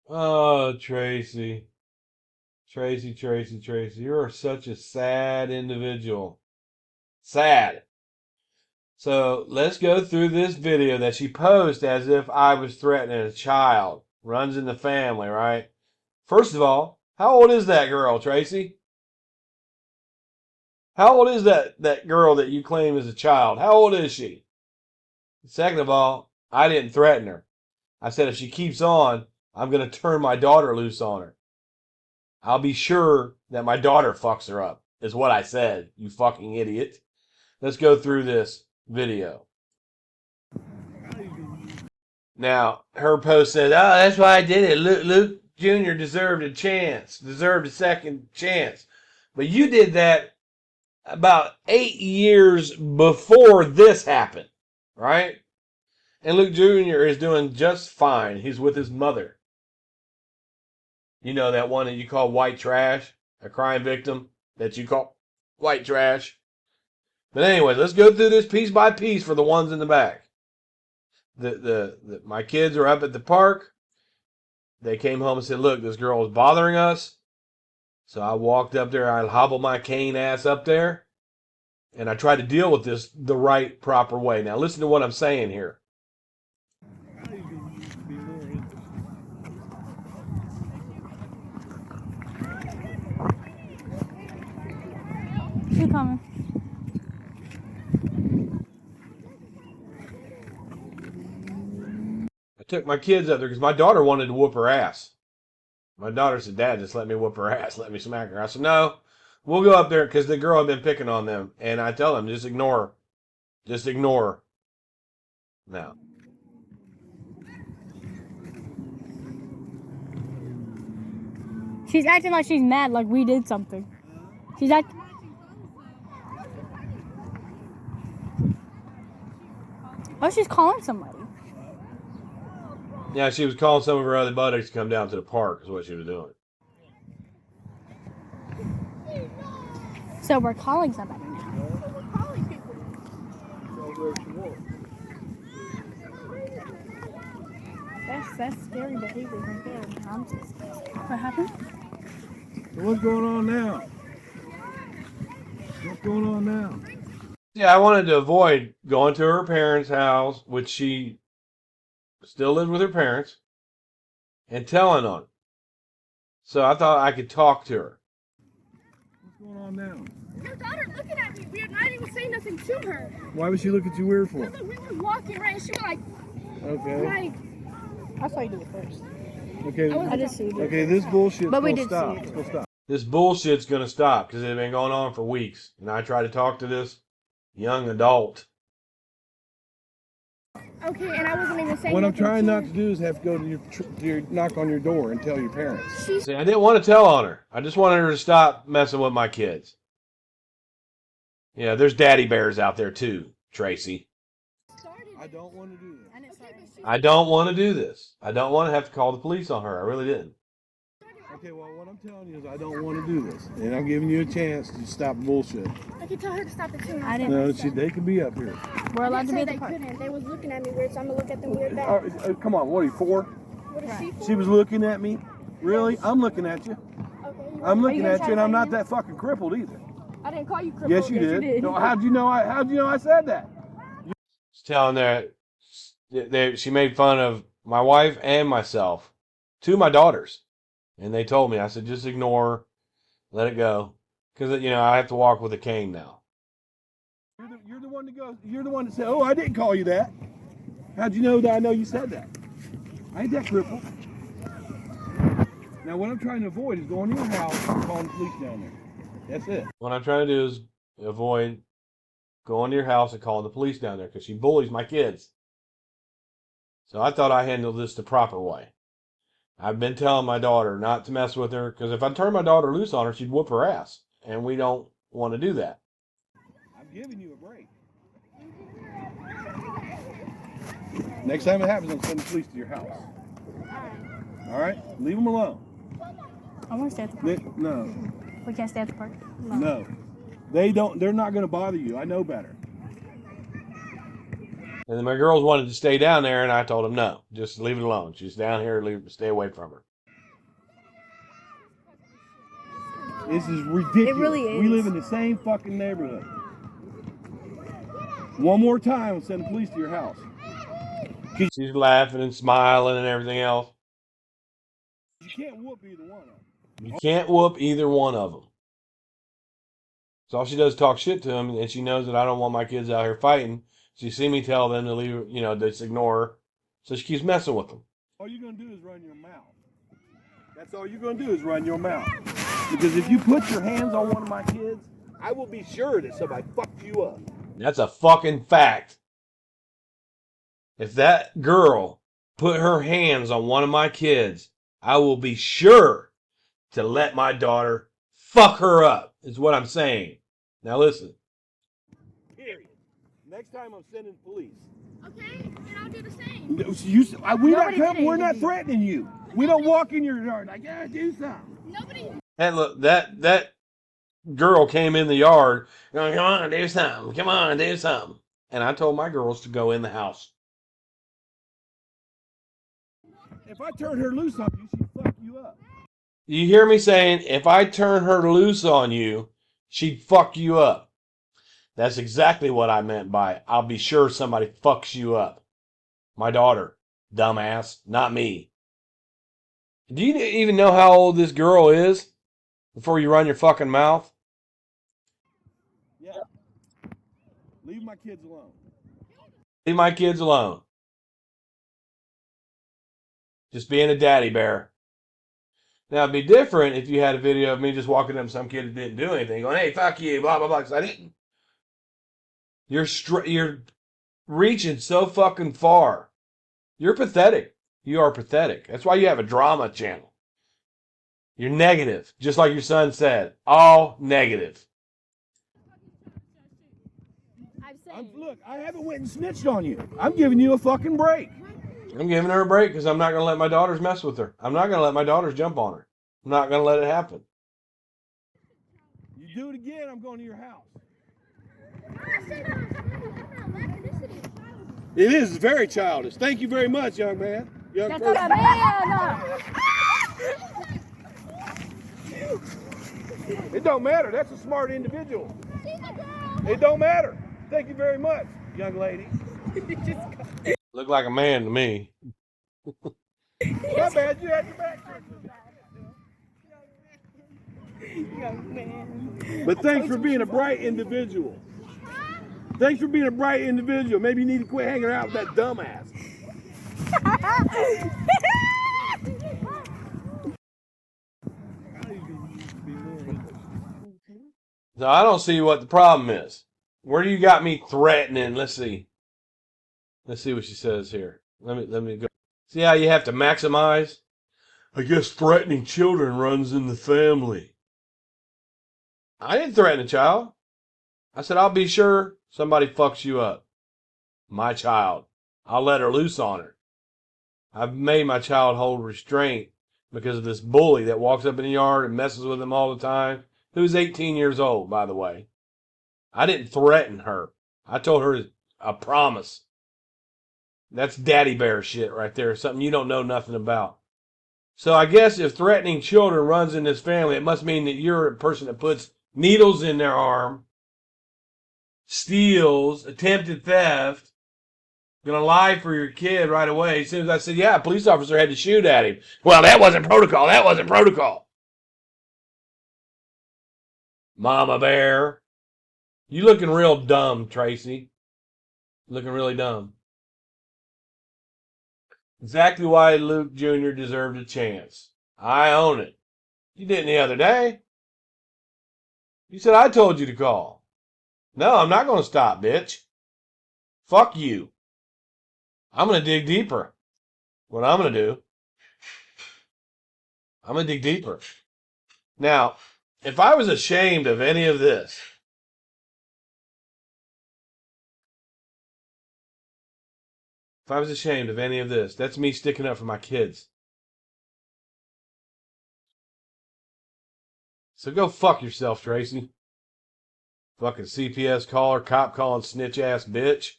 Oh, Tracy. Tracy. You are such a sad individual. Sad. So let's go through this video that she posed as if I was threatening a child. Runs in the family, right? First of all, how old is that girl, Tracy? How old is that girl that you claim is a child? How old is she? Second of all, I didn't threaten her. I said if she keeps on, I'm going to turn my daughter loose on her. I'll be sure that my daughter fucks her up, is what I said, you fucking idiot. Let's go through this video. Now, her post said, oh, that's why I did it. Luke Jr. deserved a second chance. But you did that about 8 years before this happened, right? And Luke Jr. is doing just fine. He's with his mother. You know that one that you call white trash, a crime victim that you call white trash. But anyway, let's go through this piece by piece for the ones in the back. My kids are up at the park. They came home and said, look, this girl is bothering us. So I walked up there. I hobbled my cane ass up there. And I tried to deal with this the right, proper way. Now listen to what I'm saying here. She's coming. I took my kids up there because my daughter wanted to whoop her ass. My daughter said, Dad, just let me whoop her ass. Let me smack her. I said, no, we'll go up there because the girl had been picking on them. And I tell them, just ignore her. Just ignore her. Now. She's acting like she's mad, like we did something. She's acting. Oh, she's calling somebody. Yeah, she was calling some of her other buddies to come down to the park is what she was doing. So we're calling somebody now. That's scary behavior right there. What happened? What's going on now? What's going on now? Yeah, I wanted to avoid going to her parents' house, which she still lives with her parents, and telling on her. So I thought I could talk to her. What's going on now? Your daughter looking at me weird, and I didn't even say nothing to her. Why would she look at you weird for? Because we were walking, right, and she was like, Okay. I saw you do it first. Okay. I just see it. Okay, this bullshit's But we gonna did stop. see it. It's gonna stop. This bullshit's going to stop because it had been going on for weeks. And I tried to talk to this young adult. okay, and I wasn't even saying What I'm nothing trying to not her. to do is have to go to your knock on your door and tell your parents. See, I didn't want to tell on her. I just wanted her to stop messing with my kids. Yeah, there's daddy bears out there too, Tracy. I don't want to do this. I don't want to do this. I don't want to have to call the police on her. I really didn't. Okay, well, what I'm telling you is I don't want to do this, and I'm giving you a chance to stop bullshit. I could tell her to stop it too. I didn't. No, they can be up here. We're allowed to be They at the park. couldn't. They was looking at me weird, so I'm gonna look at them weird back. Come on, what are you, 4? What is she for? She was looking at me. Really? I'm looking at you. Okay, I'm looking gonna at try you, and to I'm not fight that fucking crippled either. I didn't call you crippled. Yes, you did. No, how'd you know I said that? She's telling that she made fun of my wife and myself to my daughters. And they told me, I said, just ignore her, let it go. Because, I have to walk with a cane now. You're the one to go. You're the one to say, "Oh, I didn't call you that." How'd you know that I know you said that? I ain't that crippled. Now, what I'm trying to avoid is going to your house and calling the police down there. That's it. What I'm trying to do is avoid going to your house and calling the police down there because she bullies my kids. So I thought I handled this the proper way. I've been telling my daughter not to mess with her because if I turn my daughter loose on her, she'd whoop her ass. And we don't want to do that. I'm giving you a break. Next time it happens, I'm sending the police to your house. All right? Leave them alone. I want to stay at the park. No. We can't stay at the park. No. They don't. They're not going to bother you. I know better. And then my girls wanted to stay down there, and I told them no, just leave it alone. She's down here, stay away from her. This is ridiculous. It really is. We live in the same fucking neighborhood. One more time, we'll send the police to your house. She's laughing and smiling and everything else. You can't whoop either one of them. You can't whoop either one of them. So all she does is talk shit to him, and she knows that I don't want my kids out here fighting. She see me tell them to leave, just ignore her. So she keeps messing with them. All you're going to do is run your mouth. That's all you're going to do is run your mouth. Because if you put your hands on one of my kids, I will be sure that somebody fucked you up. That's a fucking fact. If that girl put her hands on one of my kids, I will be sure to let my daughter fuck her up, is what I'm saying. Now listen. Period. Next time I'm sending police. Okay, and I'll do the same. We're not threatening you. We don't walk in your yard like, yeah, do something. Nobody. And look, that girl came in the yard going, come on, do something. Come on, do something. And I told my girls to go in the house. If I turn her loose on you, she'd fuck you up. You hear me saying, if I turn her loose on you, she'd fuck you up. That's exactly what I meant by, I'll be sure somebody fucks you up. My daughter, dumbass, not me. Do you even know how old this girl is before you run your fucking mouth? Yeah. Leave my kids alone. Leave my kids alone. Just being a daddy bear. Now, it'd be different if you had a video of me just walking up to some kid that didn't do anything, going, hey, fuck you, blah, blah, blah, because I didn't. You're reaching so fucking far. You're pathetic. You are pathetic. That's why you have a drama channel. You're negative, just like your son said. All negative. Look, I haven't went and snitched on you. I'm giving you a fucking break. I'm giving her a break because I'm not going to let my daughters mess with her. I'm not going to let my daughters jump on her. I'm not going to let it happen. You do it again, I'm going to your house. It is very childish. Thank you very much, young man. Young person. It don't matter. That's a smart individual. It don't matter. Thank you very much, young lady. Look like a man to me. Not bad. You had your back. Young man. But thanks for being a bright individual. Thanks for being a bright individual. Maybe you need to quit hanging out with that dumbass. So I don't see what the problem is. Where do you got me threatening? Let's see. Let's see what she says here. Let me go. See how you have to maximize? I guess threatening children runs in the family. I didn't threaten a child. I said, I'll be sure somebody fucks you up. My child. I'll let her loose on her. I've made my child hold restraint because of this bully that walks up in the yard and messes with him all the time, who's 18 years old, by the way. I didn't threaten her. I told her a promise. That's daddy bear shit right there, something you don't know nothing about. So I guess if threatening children runs in this family, it must mean that you're a person that puts needles in their arm, steals, attempted theft, gonna lie for your kid right away. As soon as I said, yeah, a police officer had to shoot at him. Well, that wasn't protocol. That wasn't protocol. Mama bear. You looking real dumb, Tracy. Looking really dumb. Exactly why Luke Jr. deserved a chance. I own it. You didn't the other day. You said I told you to call. No, I'm not going to stop, bitch. Fuck you. I'm going to dig deeper. What I'm going to do, I'm going to dig deeper. Now, if I was ashamed of any of this, that's me sticking up for my kids. So go fuck yourself, Tracy. Fucking CPS caller, cop calling snitch ass bitch.